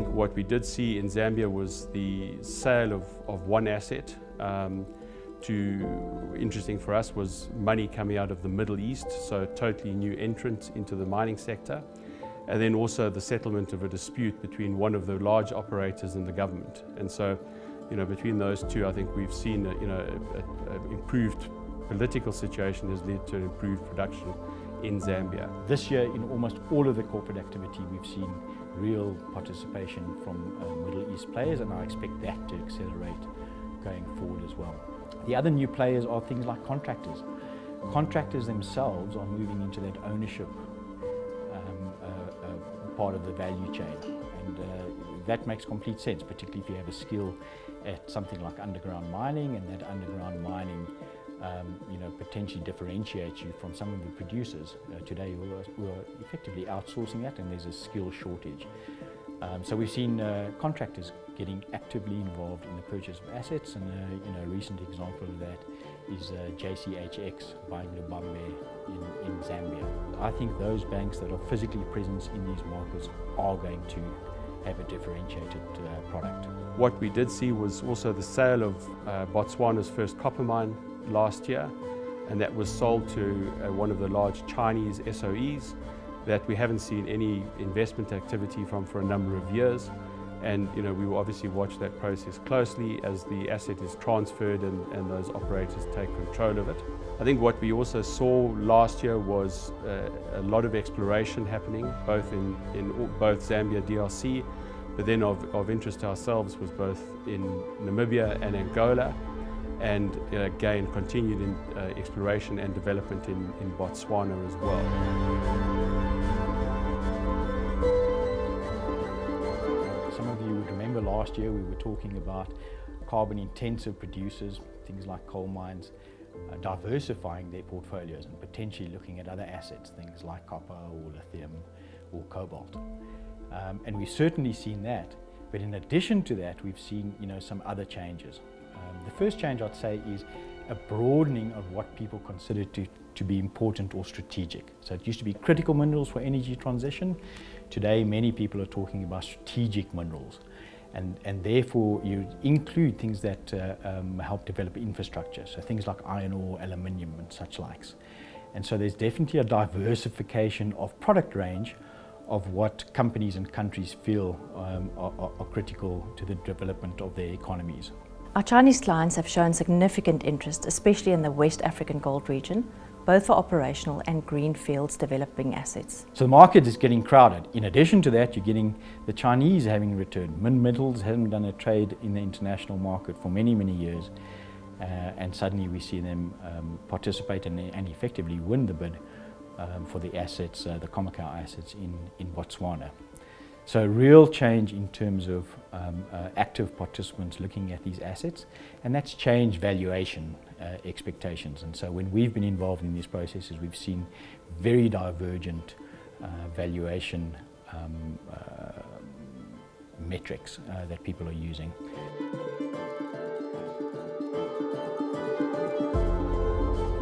think what we did see in Zambia was the sale of one asset. Interesting for us was money coming out of the Middle East, so a totally new entrant into the mining sector. And then also the settlement of a dispute between one of the large operators and the government. And so, between those two, I think we've seen an improved political situation has led to an improved production in Zambia. This year, in almost all of the corporate activity, we've seen real participation from Middle East players, and I expect that to accelerate going forward as well. The other new players are things like contractors. Contractors themselves are moving into that ownership part of the value chain, and that makes complete sense, particularly if you have a skill at something like underground mining, and that underground mining potentially differentiates you from some of the producers today who are effectively outsourcing that, and there's a skill shortage. So we've seen contractors getting actively involved in the purchase of assets, and a recent example of that is JCHX buying Lubambe in Zambia. I think those banks that are physically present in these markets are going to have a differentiated product. What we did see was also the sale of Botswana's first copper mine last year, and that was sold to one of the large Chinese SOEs that we haven't seen any investment activity from for a number of years. And we will obviously watch that process closely as the asset is transferred and those operators take control of it. I think what we also saw last year was a lot of exploration happening, both in both Zambia, DRC, but then of interest to ourselves was both in Namibia and Angola, and again continued in exploration and development in Botswana as well. Some of you would remember last year we were talking about carbon-intensive producers, things like coal mines, diversifying their portfolios and potentially looking at other assets, things like copper or lithium or cobalt. And we've certainly seen that, but in addition to that we've seen some other changes. The first change I'd say is a broadening of what people consider to be important or strategic. So it used to be critical minerals for energy transition. Today many people are talking about strategic minerals, and therefore you include things that help develop infrastructure, so things like iron ore, aluminium and such likes. And so there's definitely a diversification of product range of what companies and countries feel are critical to the development of their economies. Our Chinese clients have shown significant interest, especially in the West African gold region, both for operational and greenfields developing assets. So the market is getting crowded. In addition to that, you're getting the Chinese having returned. Minmetals haven't done a trade in the international market for many, many years, and suddenly we see them participate and effectively win the bid for the assets, the Khoemacau assets in Botswana. So real change in terms of active participants looking at these assets, and that's changed valuation expectations. And so when we've been involved in these processes, we've seen very divergent valuation metrics that people are using.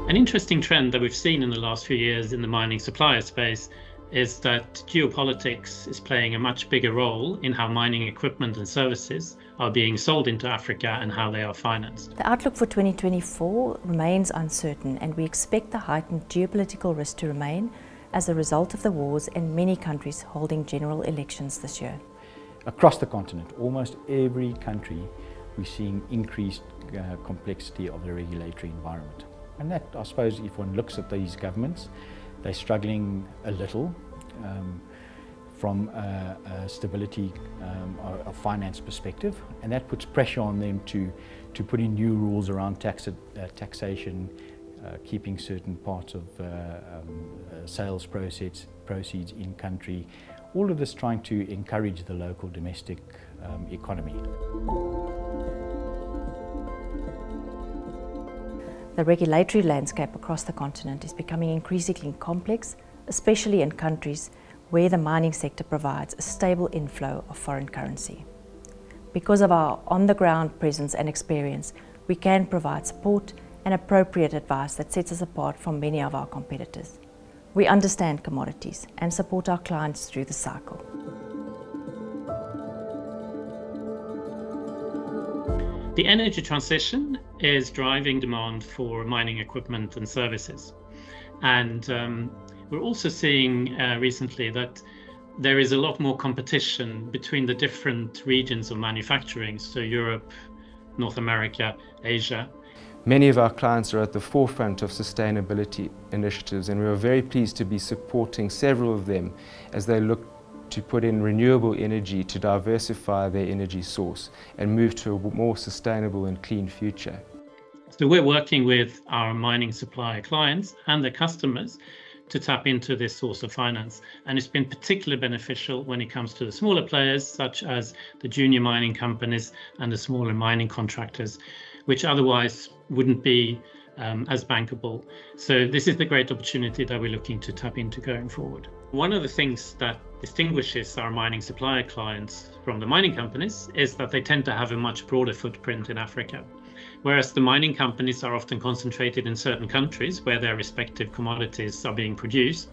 An interesting trend that we've seen in the last few years in the mining supplier space is that geopolitics is playing a much bigger role in how mining equipment and services are being sold into Africa and how they are financed. The outlook for 2024 remains uncertain, and we expect the heightened geopolitical risk to remain as a result of the wars and many countries holding general elections this year. Across the continent, almost every country, we're seeing increased complexity of the regulatory environment. And that, I suppose, if one looks at these governments, they're struggling a little from a stability a finance perspective, and that puts pressure on them to put in new rules around taxation, keeping certain parts of sales proceeds in country. All of this trying to encourage the local domestic economy. The regulatory landscape across the continent is becoming increasingly complex, especially in countries where the mining sector provides a stable inflow of foreign currency. Because of our on-the-ground presence and experience, we can provide support and appropriate advice that sets us apart from many of our competitors. We understand commodities and support our clients through the cycle. The energy transition is driving demand for mining equipment and services. And we're also seeing recently that there is a lot more competition between the different regions of manufacturing, so Europe, North America, Asia. Many of our clients are at the forefront of sustainability initiatives, and we are very pleased to be supporting several of them as they look to put in renewable energy to diversify their energy source and move to a more sustainable and clean future. So we're working with our mining supplier clients and their customers to tap into this source of finance. And it's been particularly beneficial when it comes to the smaller players, such as the junior mining companies and the smaller mining contractors, which otherwise wouldn't be as bankable. So this is the great opportunity that we're looking to tap into going forward. One of the things that distinguishes our mining supplier clients from the mining companies is that they tend to have a much broader footprint in Africa. Whereas the mining companies are often concentrated in certain countries where their respective commodities are being produced,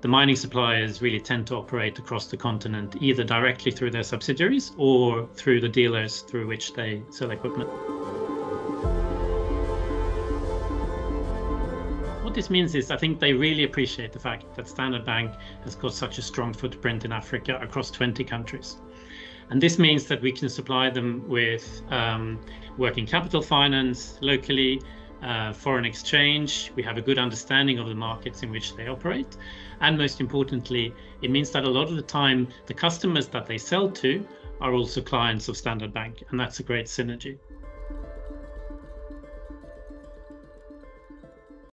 the mining suppliers really tend to operate across the continent, either directly through their subsidiaries or through the dealers through which they sell equipment. What this means is I think they really appreciate the fact that Standard Bank has got such a strong footprint in Africa across 20 countries. And this means that we can supply them with working capital finance locally, foreign exchange. We have a good understanding of the markets in which they operate. And most importantly, it means that a lot of the time, the customers that they sell to are also clients of Standard Bank, and that's a great synergy.